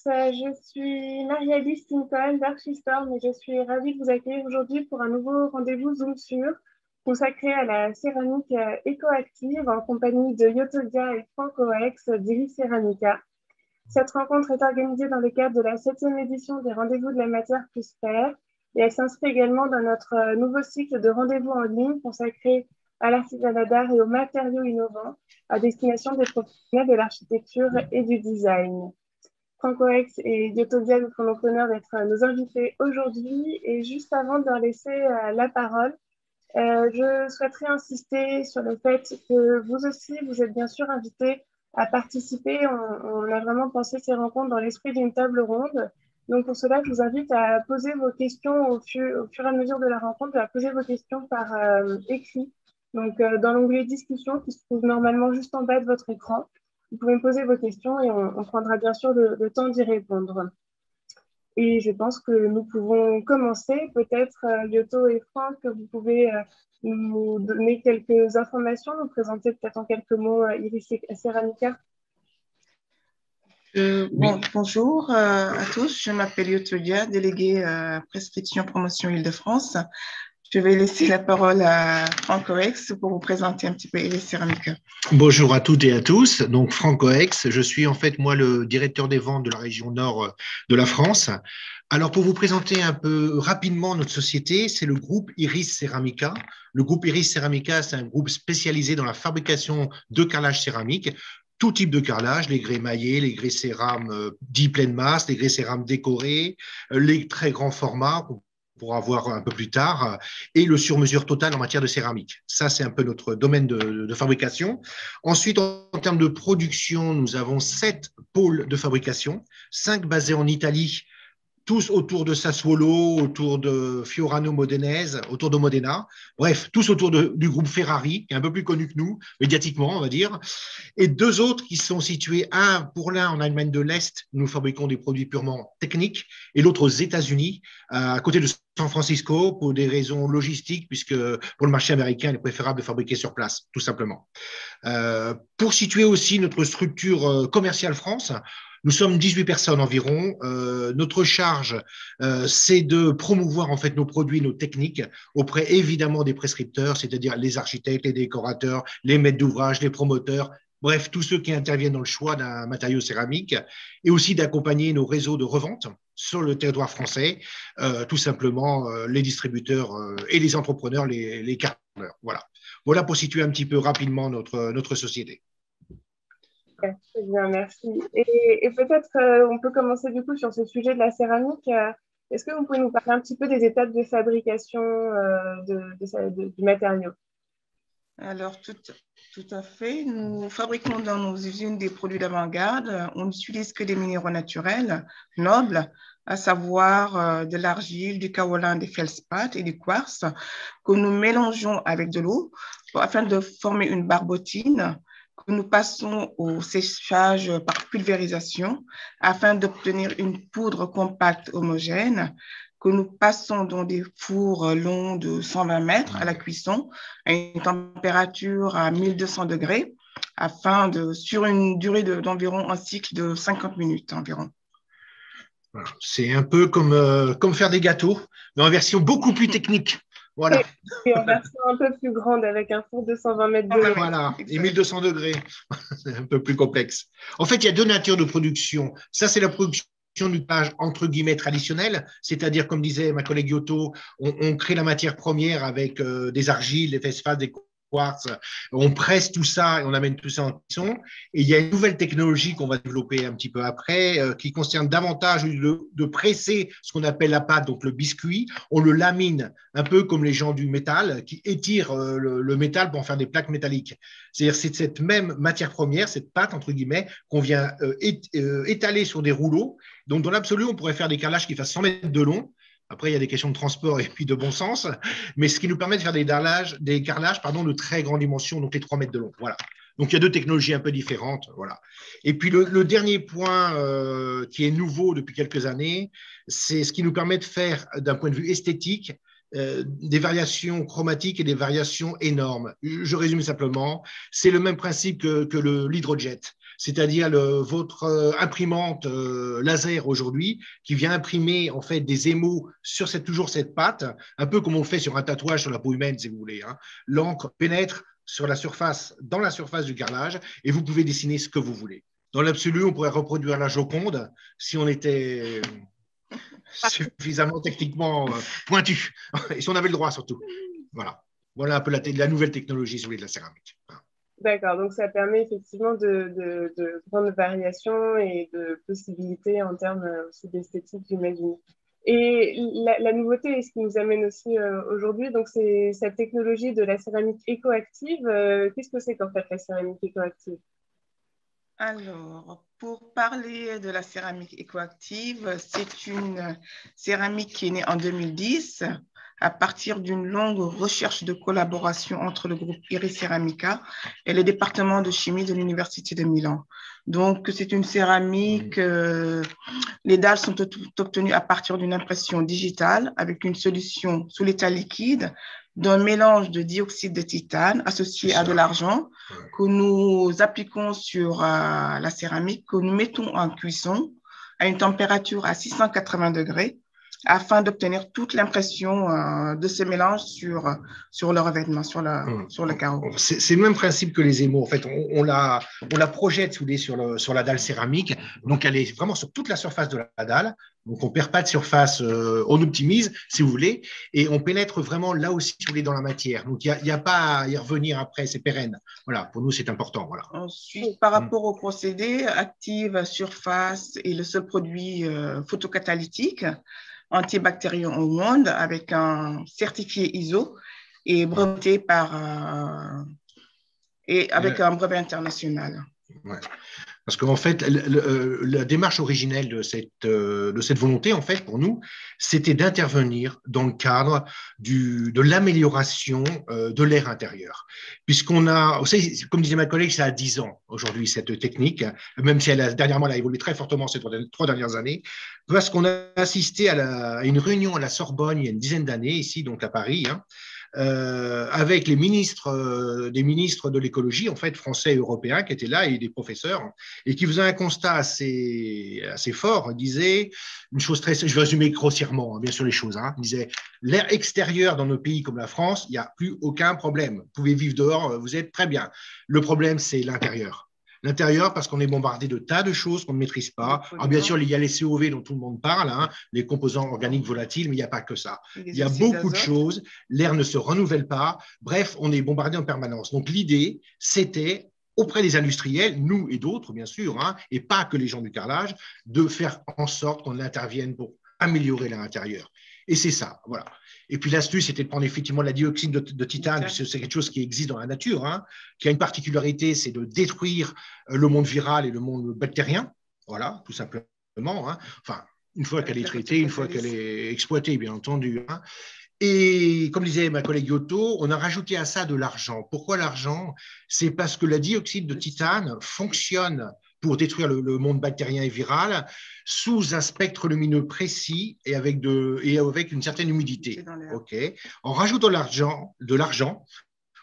Je suis Marie-Alice Lincoln d'Archistorm et je suis ravie de vous accueillir aujourd'hui pour un nouveau rendez-vous Zoom sur consacré à la céramique écoactive en compagnie de Yotodia et Francoex d'Iris Ceramica. Cette rencontre est organisée dans le cadre de la 7e édition des Rendez-vous de la matière plus faire et elle s'inscrit également dans notre nouveau cycle de rendez-vous en ligne consacré à l'artisanat d'art et aux matériaux innovants à destination des professionnels de l'architecture et du design. Francoex et Yotodia nous font donc l'honneur d'être nos invités aujourd'hui. Et juste avant de leur laisser la parole, je souhaiterais insister sur le fait que vous aussi, vous êtes bien sûr invités à participer. On a vraiment pensé ces rencontres dans l'esprit d'une table ronde. Donc pour cela, je vous invite à poser vos questions au fur et à mesure de la rencontre, à poser vos questions par écrit. Donc dans l'onglet discussion qui se trouve normalement juste en bas de votre écran. Vous pouvez me poser vos questions et on prendra bien sûr le temps d'y répondre. Et je pense que nous pouvons commencer. Peut-être, Lyoto et Franck, que vous pouvez nous donner quelques informations, nous présenter peut-être en quelques mots Iris Ceramica. Bonjour à tous, je m'appelle Yotodia, déléguée prescription promotion Île-de-France. Je vais laisser la parole à Francoex pour vous présenter un petit peu Iris Ceramica. Bonjour à toutes et à tous. Donc, Francoex, je suis en fait, moi, le directeur des ventes de la région nord de la France. Alors, pour vous présenter un peu rapidement notre société, c'est le groupe Iris Ceramica. Le groupe Iris Ceramica, c'est un groupe spécialisé dans la fabrication de carrelage céramique. Tout type de carrelage, les grès maillés, les grès cérame dits pleine masse, les grès cérame décorés, les très grands formats pour avoir un peu plus tard, et le sur-mesure total en matière de céramique. Ça, c'est un peu notre domaine de fabrication. Ensuite, en termes de production, nous avons 7 pôles de fabrication, 5 basés en Italie, tous autour de Sassuolo, autour de Fiorano Modenese, autour de Modena. Bref, tous autour du groupe Ferrari, qui est un peu plus connu que nous, médiatiquement, on va dire. Et 2 autres qui sont situés, pour l'un en Allemagne de l'Est, nous fabriquons des produits purement techniques, et l'autre aux États-Unis, à côté de San Francisco, pour des raisons logistiques, puisque pour le marché américain, il est préférable de fabriquer sur place, tout simplement. Pour situer aussi notre structure commerciale France, nous sommes 18 personnes environ. Notre charge, c'est de promouvoir en fait nos produits, nos techniques auprès évidemment des prescripteurs, c'est-à-dire les architectes, les décorateurs, les maîtres d'ouvrage, les promoteurs, bref, tous ceux qui interviennent dans le choix d'un matériau céramique, et aussi d'accompagner nos réseaux de revente sur le territoire français, tout simplement les distributeurs et les entrepreneurs, les cartonneurs. Voilà pour situer un petit peu rapidement notre société. Très bien, merci. Et peut-être on peut commencer du coup sur ce sujet de la céramique. Est-ce que vous pouvez nous parler un petit peu des étapes de fabrication du matériau? Alors, tout à fait. Nous fabriquons dans nos usines des produits d'avant-garde. On n'utilise que des minéraux naturels, nobles, à savoir de l'argile, du kaolin, des feldspath et du quartz, que nous mélangeons avec de l'eau afin de former une barbotine que nous passons au séchage par pulvérisation afin d'obtenir une poudre compacte homogène que nous passons dans des fours longs de 120 mètres à la cuisson à une température à 1200 degrés sur une durée d'environ un cycle de 50 minutes environ. C'est un peu comme faire des gâteaux, mais en version beaucoup plus technique. Voilà. Et en version un peu plus grande avec un four de 120 mètres de haut. Voilà, et 1200 degrés. C'est un peu plus complexe. En fait, il y a 2 natures de production. Ça, c'est la production d'une page entre guillemets traditionnelle, c'est-à-dire, comme disait ma collègue Yoto, on crée la matière première avec des argiles, des feldspaths, des quartz, on presse tout ça et on amène tout ça en cuisson. Et il y a une nouvelle technologie qu'on va développer un petit peu après qui concerne davantage de presser ce qu'on appelle la pâte, donc le biscuit. On le lamine un peu comme les gens du métal qui étirent le métal pour en faire des plaques métalliques. C'est-à-dire c'est cette même matière première, cette pâte entre guillemets, qu'on vient étaler sur des rouleaux. Donc dans l'absolu, on pourrait faire des carrelages qui fassent 100 mètres de long. Après, il y a des questions de transport et puis de bon sens, mais ce qui nous permet de faire des carrelages de très grande dimension, donc les 3 mètres de long. Voilà. Donc, il y a 2 technologies un peu différentes. Voilà. Et puis, le dernier point qui est nouveau depuis quelques années, c'est ce qui nous permet de faire, d'un point de vue esthétique, des variations chromatiques et des variations énormes. Je résume simplement, c'est le même principe que l'hydrojet. c'est-à-dire votre imprimante laser aujourd'hui qui vient imprimer en fait des émaux sur toujours cette pâte, un peu comme on le fait sur un tatouage sur la peau humaine, si vous voulez. Hein. L'encre pénètre sur la surface, dans la surface du carrelage, et vous pouvez dessiner ce que vous voulez. Dans l'absolu, on pourrait reproduire la Joconde si on était suffisamment techniquement pointu, et si on avait le droit surtout. Voilà. Voilà un peu la nouvelle technologie sur de la céramique. D'accord, donc ça permet effectivement de grandes variations et de possibilités en termes aussi d'esthétique, j'imagine. Et la nouveauté, et ce qui nous amène aussi aujourd'hui, donc c'est cette technologie de la céramique écoactive. Qu'est-ce que c'est qu'en fait la céramique écoactive? Alors, pour parler de la céramique écoactive, c'est une céramique qui est née en 2010 à partir d'une longue recherche de collaboration entre le groupe Iris Ceramica et le département de chimie de l'Université de Milan. Donc, c'est une céramique, les dalles sont obtenues à partir d'une impression digitale avec une solution sous l'état liquide d'un mélange de dioxyde de titane associé à de l'argent que nous appliquons sur la céramique, que nous mettons en cuisson à une température à 680 degrés afin d'obtenir toute l'impression de ce mélange sur le revêtement, sur le carreau. C'est le même principe que les émaux. En fait, on la projette sur la dalle céramique. Donc, elle est vraiment sur toute la surface de la dalle. Donc, on ne perd pas de surface, on optimise, si vous voulez, et on pénètre vraiment là aussi, si vous voulez, dans la matière. Donc, il n'y a pas à y revenir après, c'est pérenne. Voilà, pour nous, c'est important. Voilà. Ensuite, par rapport au procédé, Active Surface est le seul produit photocatalytique antibactérien au monde avec un certifié ISO et breveté avec un brevet international. Ouais. Parce qu'en fait, la démarche originelle de cette volonté, en fait, pour nous, c'était d'intervenir dans le cadre de l'amélioration de l'air intérieur. Puisqu'on a, vous savez, comme disait ma collègue, ça a 10 ans aujourd'hui, cette technique, même si dernièrement, elle a évolué très fortement ces 3 dernières années, parce qu'on a assisté à une réunion à la Sorbonne il y a une dizaine d'années, ici, donc à Paris, hein, avec des ministres de l'écologie, en fait, français et européens, qui étaient là, et des professeurs, et qui faisaient un constat assez fort. Ils disaient une chose je vais résumer grossièrement, hein, bien sûr, les choses. Hein. Ils disaient, l'air extérieur dans nos pays comme la France, il n'y a plus aucun problème. Vous pouvez vivre dehors, vous êtes très bien. Le problème, c'est l'intérieur. L'intérieur, parce qu'on est bombardé de tas de choses qu'on ne maîtrise pas. Alors, bien sûr, il y a les COV dont tout le monde parle, hein, les composants organiques volatiles, mais il n'y a pas que ça. Il y a beaucoup de choses. L'air ne se renouvelle pas. Bref, on est bombardé en permanence. Donc, l'idée, c'était, auprès des industriels, nous et d'autres, bien sûr, hein, et pas que les gens du carrelage, de faire en sorte qu'on intervienne pour améliorer l'air intérieur. Et c'est ça, voilà. Et puis l'astuce, c'était de prendre effectivement la dioxyde de titane, puisque c'est quelque chose qui existe dans la nature, hein, qui a une particularité, c'est de détruire le monde viral et le monde bactérien, voilà, tout simplement. Hein. Enfin, une fois qu'elle est traitée, une fois qu'elle est exploitée, bien entendu. Hein. Et comme disait ma collègue Yoto, on a rajouté à ça de l'argent. Pourquoi l'argent? C'est parce que la dioxyde de titane fonctionne pour détruire le monde bactérien et viral sous un spectre lumineux précis et avec une certaine humidité. Okay. En rajoutant de l'argent,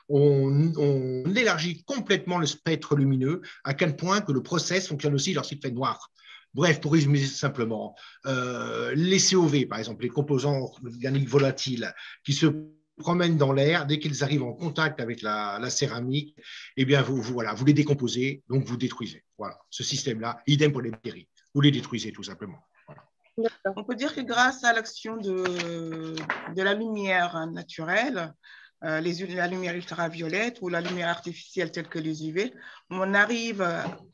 on élargit complètement le spectre lumineux à quel point que le process fonctionne aussi lorsqu'il fait noir. Bref, pour résumer simplement, les COV, par exemple, les composants organiques volatiles qui se promènent dans l'air, dès qu'ils arrivent en contact avec la céramique, eh bien, vous les décomposez, donc vous détruisez. Voilà, ce système-là, idem pour les bactéries. Vous les détruisez tout simplement. Voilà. On peut dire que grâce à l'action de la lumière naturelle, la lumière ultraviolette ou la lumière artificielle telle que les UV, on arrive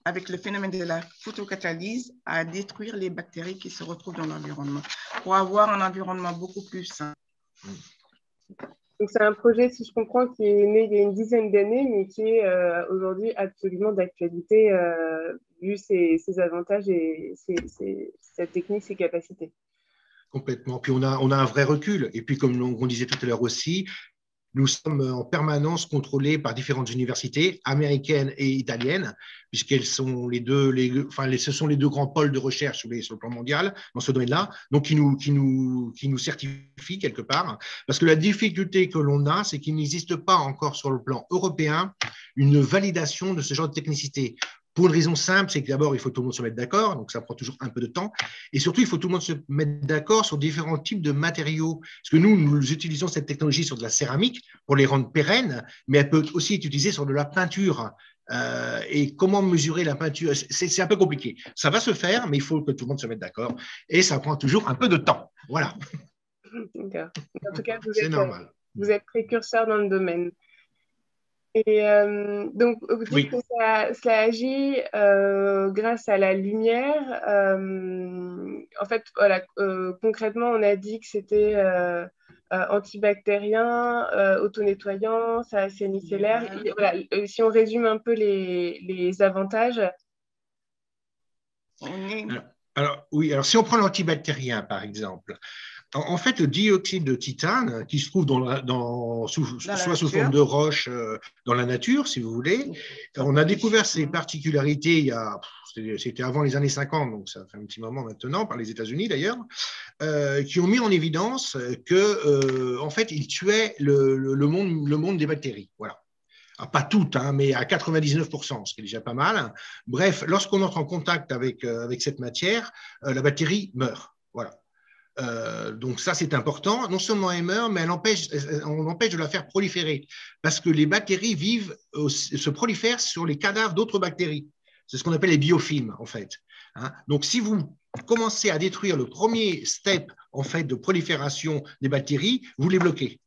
avec le phénomène de la photocatalyse à détruire les bactéries qui se retrouvent dans l'environnement pour avoir un environnement beaucoup plus sain. Donc c'est un projet, si je comprends, qui est né il y a une dizaine d'années, mais qui est aujourd'hui absolument d'actualité vu ses avantages et sa technique, ses capacités. Complètement. Puis on a un vrai recul. Et puis comme on disait tout à l'heure aussi, nous sommes en permanence contrôlés par différentes universités américaines et italiennes, puisqu'elles sont ce sont les deux grands pôles de recherche sur le plan mondial dans ce domaine-là, donc qui nous certifient quelque part. Parce que la difficulté que l'on a, c'est qu'il n'existe pas encore sur le plan européen une validation de ce genre de technicité. Pour une raison simple, c'est que d'abord, il faut que tout le monde se mette d'accord, donc ça prend toujours un peu de temps. Et surtout, il faut que tout le monde se mette d'accord sur différents types de matériaux. Parce que nous utilisons cette technologie sur de la céramique pour les rendre pérennes, mais elle peut aussi être utilisée sur de la peinture. Et comment mesurer la peinture, c'est un peu compliqué. Ça va se faire, mais il faut que tout le monde se mette d'accord. Et ça prend toujours un peu de temps. Voilà. D'accord. En tout cas, C'est normal. Vous êtes précurseur dans le domaine. Et donc, vous dites Oui. que ça agit grâce à la lumière. En fait, voilà, concrètement, on a dit que c'était antibactérien, auto-nettoyant, ça assainissait l'air. Voilà, si on résume un peu les avantages. Oui, alors si on prend l'antibactérien, par exemple, en fait, le dioxyde de titane, qui se trouve soit sous forme de roche dans la nature, si vous voulez, on a découvert ses particularités c'était avant les années 50, donc ça fait un petit moment maintenant, par les États-Unis d'ailleurs, qui ont mis en évidence que, en fait, il tuait le monde des bactéries. Voilà. Alors, pas toutes, hein, mais à 99%, ce qui est déjà pas mal. Bref, lorsqu'on entre en contact avec cette matière, la bactérie meurt. Voilà. Donc ça, c'est important. Non seulement elle meurt, mais on empêche de la faire proliférer. Parce que les bactéries se prolifèrent sur les cadavres d'autres bactéries. C'est ce qu'on appelle les biofilms, en fait. Hein. Donc, si vous commencez à détruire le premier step, en fait, de prolifération des bactéries, vous les bloquez.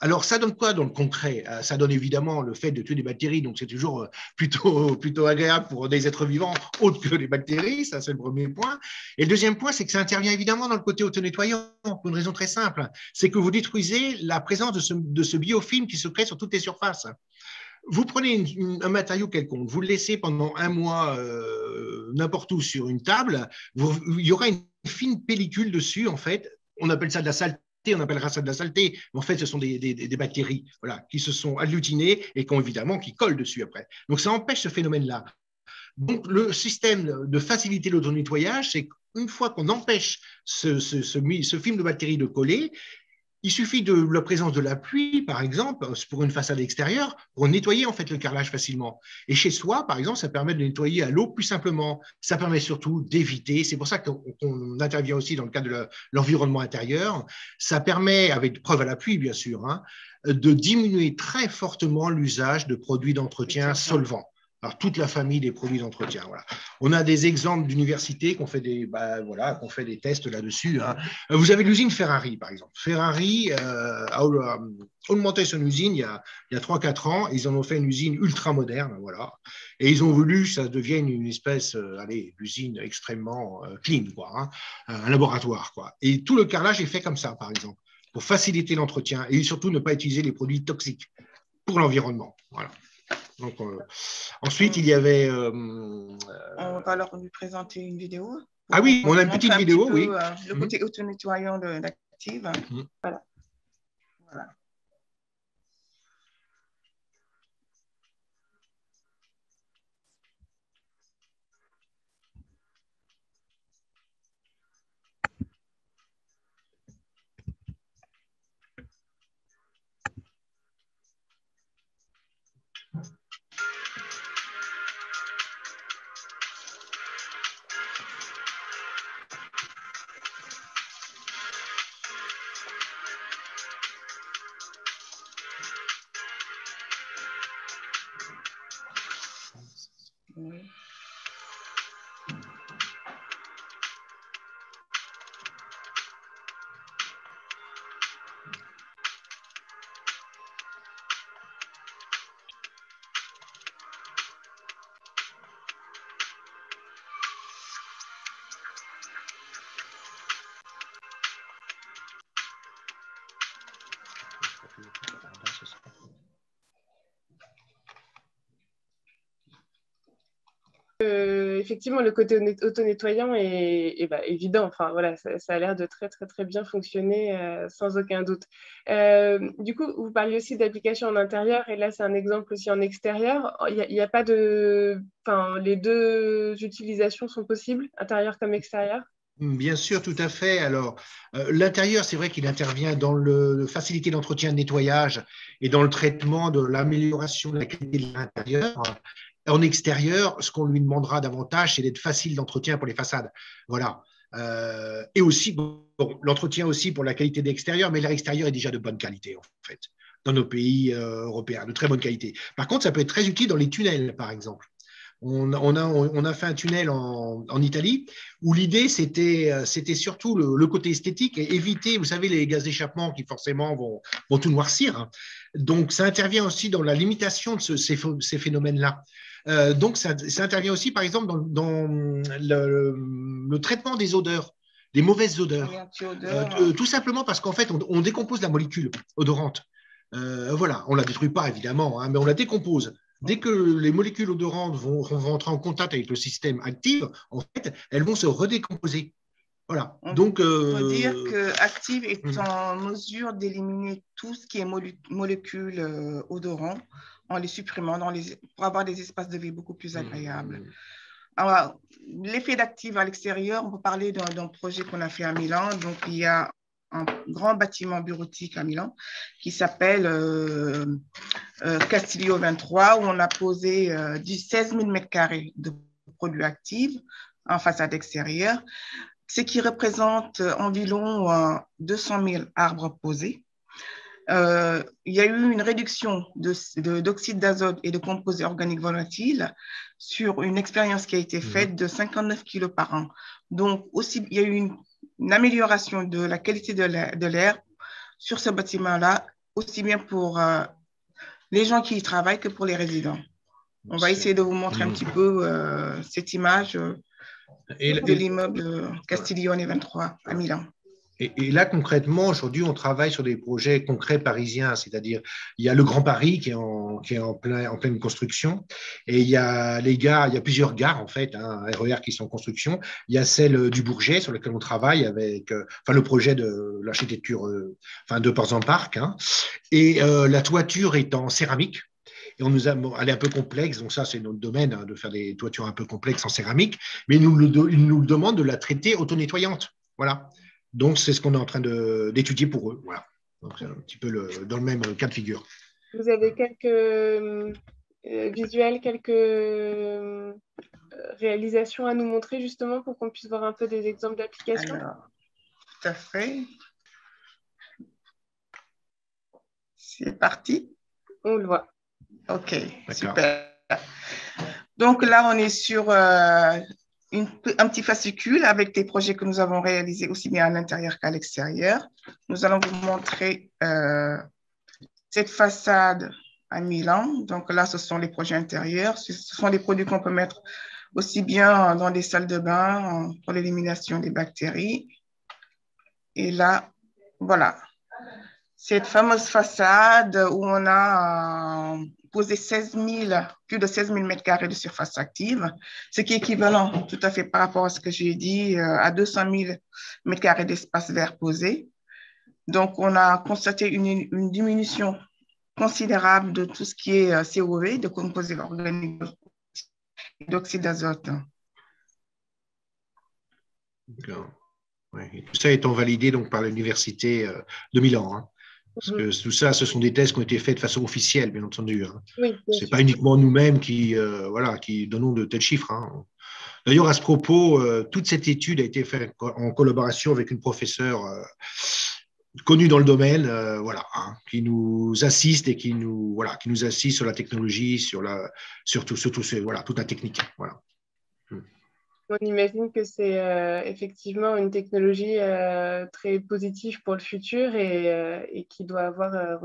Alors, ça donne quoi dans le concret? Ça donne évidemment le fait de tuer des bactéries, donc c'est toujours plutôt agréable pour des êtres vivants autres que les bactéries, ça c'est le premier point. Et le deuxième point, c'est que ça intervient évidemment dans le côté auto-nettoyant, pour une raison très simple, c'est que vous détruisez la présence de ce biofilm qui se crée sur toutes les surfaces. Vous prenez un matériau quelconque, vous le laissez pendant un mois n'importe où sur une table, il y aura une fine pellicule dessus, en fait, on appelle ça de la saleté. On appellera ça de la saleté, mais en fait, ce sont des bactéries voilà, qui se sont agglutinées et qui collent dessus après. Donc, ça empêche ce phénomène-là. Donc, le système de faciliter l'auto-nettoyage, c'est qu'une fois qu'on empêche ce film de bactéries de coller, il suffit de la présence de la pluie, par exemple, pour une façade extérieure, pour nettoyer en fait le carrelage facilement. Et chez soi, par exemple, ça permet de nettoyer à l'eau plus simplement. Ça permet surtout d'éviter. C'est pour ça qu'on intervient aussi dans le cadre de l'environnement intérieur. Ça permet, avec preuve à l'appui, bien sûr, hein, de diminuer très fortement l'usage de produits d'entretien solvants. Alors, toute la famille des produits d'entretien. Voilà. On a des exemples d'universités qui ont fait des tests là-dessus. Hein. Vous avez l'usine Ferrari, par exemple. Ferrari a augmenté son usine il y a 3-4 ans. Ils en ont fait une usine ultra moderne. Voilà. Et ils ont voulu que ça devienne une espèce d'usine extrêmement clean, quoi, hein, un laboratoire. Quoi. Et tout le carrelage est fait comme ça, par exemple, pour faciliter l'entretien et surtout ne pas utiliser les produits toxiques pour l'environnement. Voilà. Donc, ensuite, il y avait… on va leur lui présenter une vidéo. Ah oui, on a une petite vidéo, oui. Le côté auto-nettoyant de l'Active. Voilà. Voilà. Oui. Effectivement, le côté auto-nettoyant est évident. Enfin, voilà, ça a l'air de très, très, très bien fonctionner sans aucun doute. Du coup, vous parliez aussi d'applications en intérieur et là, c'est un exemple aussi en extérieur. Il n'y a pas de… Enfin, les deux utilisations sont possibles, intérieur comme extérieur? Bien sûr, tout à fait. Alors, l'intérieur, c'est vrai qu'il intervient dans le facilité d'entretien de nettoyage et dans le traitement de l'amélioration de la qualité de l'intérieur. En extérieur, ce qu'on lui demandera davantage, c'est d'être facile d'entretien pour les façades. Voilà. Et aussi, bon, l'entretien aussi pour la qualité de l'extérieur, mais l'air extérieur est déjà de bonne qualité, en fait, dans nos pays européens, de très bonne qualité. Par contre, ça peut être très utile dans les tunnels, par exemple. On a fait un tunnel en Italie où l'idée, c'était surtout le côté esthétique et éviter, vous savez, les gaz d'échappement qui forcément vont tout noircir, hein. Donc, ça intervient aussi dans la limitation de ces phénomènes-là. Donc, ça intervient aussi, par exemple, dans le traitement des odeurs, des mauvaises odeurs. Tout simplement parce qu'en fait, on décompose la molécule odorante. Voilà, on ne la détruit pas, évidemment, hein, mais on la décompose. Dès que les molécules odorantes vont rentrer en contact avec le système actif, en fait, elles vont se redécomposer. Voilà. Donc, on peut dire que Active est en mesure d'éliminer tout ce qui est molécules odorantes en les supprimant pour avoir des espaces de vie beaucoup plus agréables. Alors, l'effet d'Active à l'extérieur, on peut parler d'un projet qu'on a fait à Milan. Donc, il y a un grand bâtiment bureautique à Milan qui s'appelle Castiglio 23, où on a posé 16 000 m² de produits actifs en façade extérieure, ce qui représente environ 200 000 arbres posés. Il y a eu une réduction d'oxyde d'azote et de composés organiques volatiles sur une expérience qui a été faite de 59 kg par an. Donc, aussi, il y a eu une amélioration de la qualité de l'air sur ce bâtiment-là, aussi bien pour les gens qui y travaillent que pour les résidents. On va essayer de vous montrer un petit peu cette image de l'immeuble Castiglione 23 à Milan. Et là, concrètement, aujourd'hui, on travaille sur des projets concrets parisiens, c'est-à-dire il y a le Grand Paris qui est en pleine construction, et il y a il y a plusieurs gares en fait, hein, RER qui sont en construction. Il y a celle du Bourget sur laquelle on travaille avec, le projet de l'architecture, de Ports en Parc, hein, et la toiture est en céramique. Et elle est un peu complexe, donc ça, c'est notre domaine, hein, de faire des toitures un peu complexes en céramique, mais ils nous le demandent de la traiter auto-nettoyante. Voilà. Donc, c'est ce qu'on est en train d'étudier pour eux. Voilà. Donc, c'est un petit peu dans le même cas de figure. Vous avez quelques visuels, quelques réalisations à nous montrer, justement, pour qu'on puisse voir un peu des exemples d'applications? Alors, tout à fait. C'est parti. On le voit. OK, super. Donc là, on est sur un petit fascicule avec des projets que nous avons réalisés aussi bien à l'intérieur qu'à l'extérieur. Nous allons vous montrer cette façade à Milan. Donc là, ce sont les projets intérieurs. Ce sont des produits qu'on peut mettre aussi bien dans des salles de bain pour l'élimination des bactéries. Et là, voilà. Cette fameuse façade où on a posé plus de 16 000 m² de surface active, ce qui est équivalent tout à fait par rapport à ce que j'ai dit, à 200 000 m² d'espace vert posé. Donc, on a constaté une diminution considérable de tout ce qui est COV, de composés organiques d'oxyde d'azote. D'accord. Ouais. Tout ça étant validé donc, par l'Université de Milan, hein. Parce que tout ça, ce sont des tests qui ont été faits de façon officielle, bien entendu, hein. Oui, ce n'est pas uniquement nous-mêmes qui donnons de tels chiffres, hein. D'ailleurs, à ce propos, toute cette étude a été faite en collaboration avec une professeure connue dans le domaine, hein, qui nous assiste et qui nous assiste sur la technologie, sur toute la technique. Voilà. On imagine que c'est effectivement une technologie très positive pour le futur et qui doit avoir,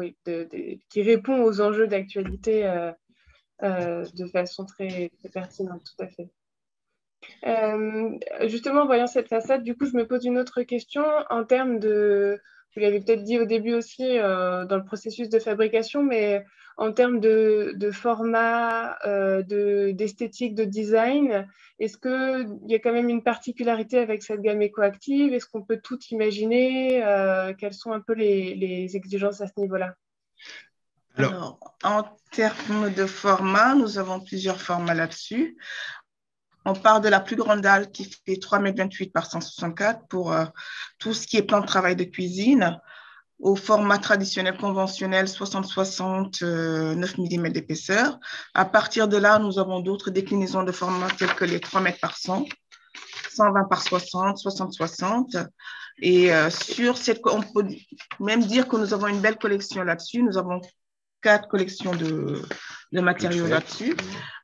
qui répond aux enjeux d'actualité de façon très, très pertinente, tout à fait. Justement, en voyant cette façade, du coup, je me pose une autre question en termes de, vous l'avez peut-être dit au début aussi dans le processus de fabrication, mais en termes de format, d'esthétique, de design, est-ce qu'il y a quand même une particularité avec cette gamme écoactive? Est-ce qu'on peut tout imaginer? Quelles sont un peu les exigences à ce niveau-là? Alors, en termes de format, nous avons plusieurs formats là-dessus. On part de la plus grande dalle qui fait 3,28 m par 164 pour tout ce qui est plan de travail de cuisine. au format traditionnel conventionnel 60-60, 9 mm d'épaisseur. À partir de là, nous avons d'autres déclinaisons de format telles que les 3 mètres par 100, 120 par 60, 60-60. Et sur cette, on peut même dire que nous avons une belle collection là-dessus. Nous avons 4 collections de matériaux là-dessus.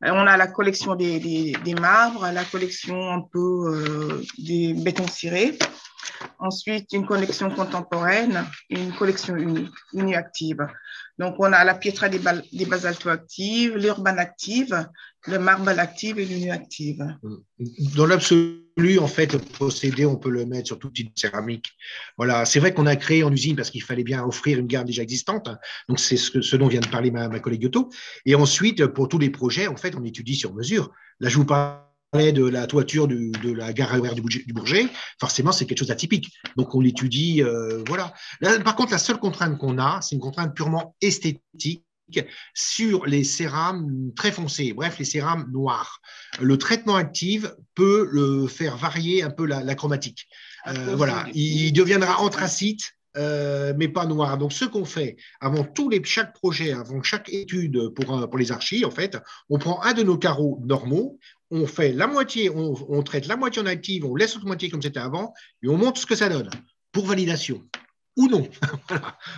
On a la collection des marbres, la collection un peu des bétons cirés. Ensuite, une collection contemporaine et une collection uni-active. Donc, on a la pietra des basalto-actives, l'urban active, le marble active et l'uni-active. Dans l'absolu, en fait, le procédé, on peut le mettre sur tout type de céramique. Voilà. C'est vrai qu'on a créé en usine parce qu'il fallait bien offrir une gamme déjà existante. Donc, c'est ce dont vient de parler ma collègue Yoto. Et ensuite, pour tous les projets, en fait, on étudie sur mesure. Là, je vous parlais de la toiture de la gare RER du Bourget. Forcément, c'est quelque chose d'atypique. Donc, on l'étudie. Voilà. Là, par contre, la seule contrainte qu'on a, c'est une contrainte purement esthétique sur les cérames très foncés, bref, les cérames noirs. Le traitement actif peut le faire varier un peu la chromatique. Voilà, il deviendra anthracite, mais pas noir. Donc, ce qu'on fait avant chaque projet, avant chaque étude pour les archives, en fait, on prend un de nos carreaux normaux, on fait la moitié, on traite la moitié en active, on laisse l'autre moitié comme c'était avant, et on montre ce que ça donne pour validation ou non.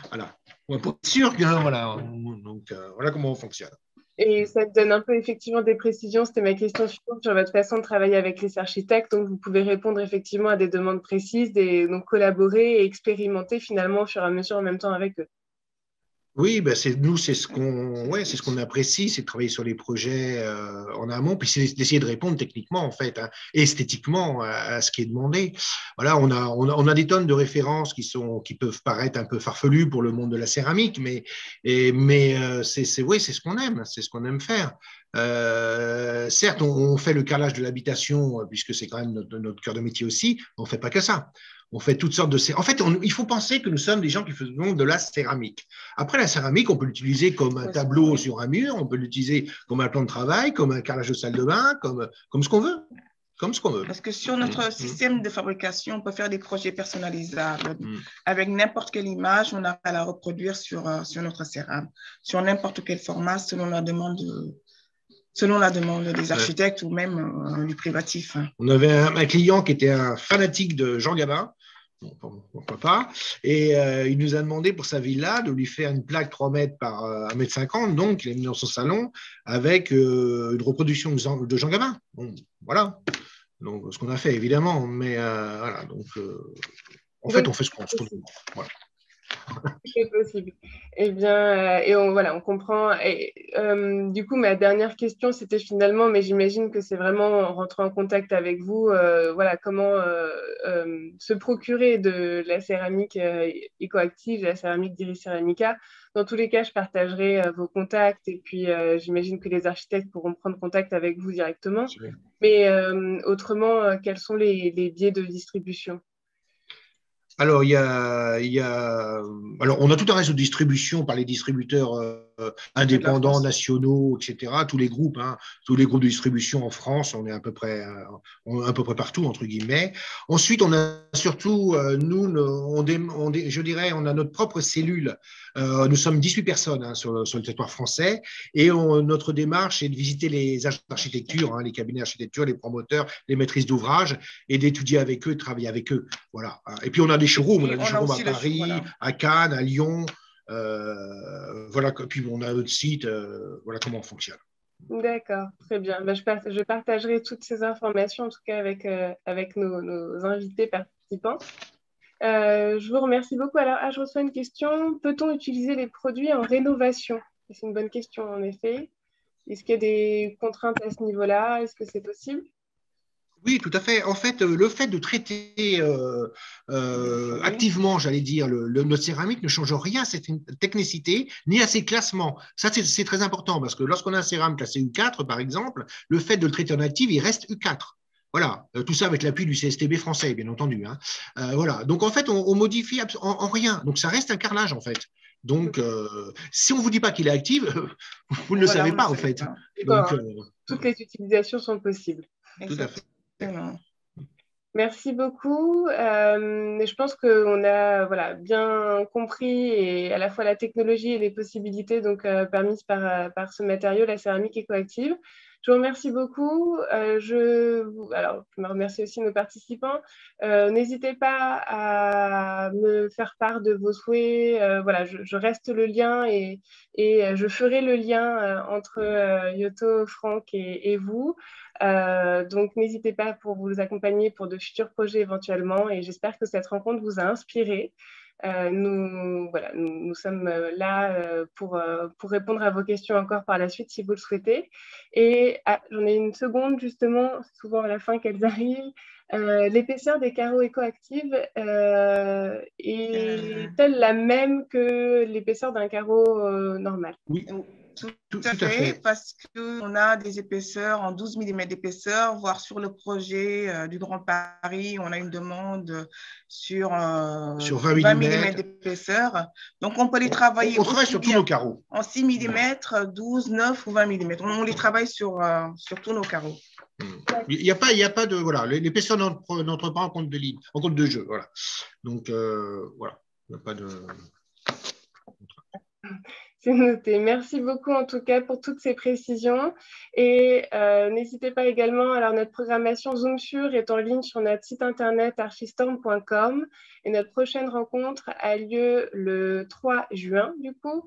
Voilà. On pour être sûr que voilà, donc voilà comment on fonctionne. Et ça te donne un peu effectivement des précisions. C'était ma question suivante sur votre façon de travailler avec les architectes. Donc, vous pouvez répondre effectivement à des demandes précises, donc collaborer et expérimenter finalement au fur et à mesure en même temps avec eux. Oui, ben c'est ce qu'on apprécie, c'est de travailler sur les projets en amont, puis c'est d'essayer de répondre techniquement en fait, hein, esthétiquement à ce qui est demandé. Voilà, on a des tonnes de références qui peuvent paraître un peu farfelues pour le monde de la céramique, mais c'est ce qu'on aime faire. Certes, on fait le carrelage de l'habitation puisque c'est quand même notre cœur de métier aussi. On fait pas que ça. On fait toutes sortes de céramiques. En fait, il faut penser que nous sommes des gens qui faisons de la céramique. Après, la céramique, on peut l'utiliser comme un tableau sur un mur, on peut l'utiliser comme un plan de travail, comme un carrelage de salle de bain, comme ce qu'on veut. Comme ce qu'on veut. Parce que sur notre système de fabrication, on peut faire des projets personnalisables. Avec n'importe quelle image, on a à la reproduire sur notre cérame, sur n'importe quel format, selon la demande des architectes ou même du privatif. On avait un client qui était un fanatique de Jean Gabin. Pourquoi pas. Et il nous a demandé pour sa villa de lui faire une plaque 3 mètres par 1 mètre 50, donc il l'a mis dans son salon avec une reproduction de Jean Gabin. Bon, voilà. Donc, ce qu'on a fait, évidemment. Mais voilà. Donc, en fait, on fait ce qu'on demande. Voilà. C'est possible. Eh bien, et on comprend. Et, du coup, ma dernière question, c'était finalement, mais j'imagine que c'est vraiment en rentrant en contact avec vous, voilà, comment se procurer de la céramique écoactive, de la céramique d'Iris Ceramica. Dans tous les cas, je partagerai vos contacts et puis j'imagine que les architectes pourront prendre contact avec vous directement. Mais autrement, quels sont les biais de distribution? Alors, alors, on a tout un réseau de distribution par les distributeurs indépendants, nationaux, etc. Tous les groupes de distribution en France, on est à peu près partout, entre guillemets. Ensuite, on a surtout, je dirais, on a notre propre cellule. Nous sommes 18 personnes sur le territoire français et notre démarche est de visiter les agents d'architecture, les cabinets d'architecture, les promoteurs, les maîtrises d'ouvrage et d'étudier avec eux, de travailler avec eux. Voilà. Et puis, on a des showrooms, à Paris, à Cannes, à Lyon. Voilà, puis on a notre site, voilà comment on fonctionne. D'accord, très bien. Ben, je partagerai toutes ces informations, en tout cas avec nos invités participants. Je vous remercie beaucoup. Alors, je reçois une question. Peut-on utiliser les produits en rénovation? C'est une bonne question, en effet. Est-ce qu'il y a des contraintes à ce niveau-là? Est-ce que c'est possible? Oui, tout à fait. En fait, le fait de traiter activement, j'allais dire, notre céramique ne change rien à cette technicité ni à ses classements. Ça, c'est très important parce que lorsqu'on a un cérame classé U4, par exemple, le fait de le traiter en active, il reste U4. Voilà, tout ça avec l'appui du CSTB français, bien entendu. Voilà, donc en fait, on modifie en rien. Donc ça reste un carrelage, en fait. Donc, si on ne vous dit pas qu'il est actif, vous ne le savez pas, en fait. Donc, toutes les utilisations sont possibles. Tout à fait. Merci beaucoup. Je pense qu'on a voilà, bien compris et à la fois la technologie et les possibilités permises par ce matériau, la céramique écoactive. Je vous remercie beaucoup. Je me remercie aussi nos participants. N'hésitez pas à me faire part de vos souhaits. Voilà, je reste le lien et je ferai le lien entre Yoto, Franck et vous. Donc, n'hésitez pas pour vous accompagner pour de futurs projets éventuellement. Et j'espère que cette rencontre vous a inspiré. Nous sommes là pour répondre à vos questions encore par la suite si vous le souhaitez. Et j'en ai une seconde, justement, souvent à la fin qu'elles arrivent. L'épaisseur des carreaux écoactives est-elle la même que l'épaisseur d'un carreau normal? Oui, Tout à fait, parce qu'on a des épaisseurs en 12 mm d'épaisseur, voire sur le projet du Grand Paris, on a une demande sur 20 mm d'épaisseur. Donc, on peut les travailler. On travaille sur tous nos carreaux. En 6 mm, 12, 9 ou 20 mm. On les travaille sur tous nos carreaux. Il n'y a pas de. Voilà, l'épaisseur n'entre pas en compte de ligne, en compte de jeu. Voilà. Donc, voilà, il n'y a pas de. C'est noté. Merci beaucoup en tout cas pour toutes ces précisions. Et n'hésitez pas également, alors notre programmation Zoom Sur est en ligne sur notre site internet archistorm.com et notre prochaine rencontre a lieu le 3 juin du coup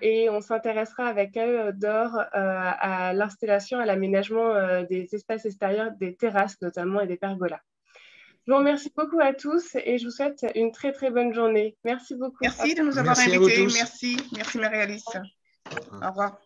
et on s'intéressera avec elle d'or à l'installation, à l'aménagement des espaces extérieurs, des terrasses notamment et des pergolas. Je vous remercie beaucoup à tous et je vous souhaite une très très bonne journée. Merci beaucoup. Merci de nous avoir invités. Merci Marie-Alice. Au revoir.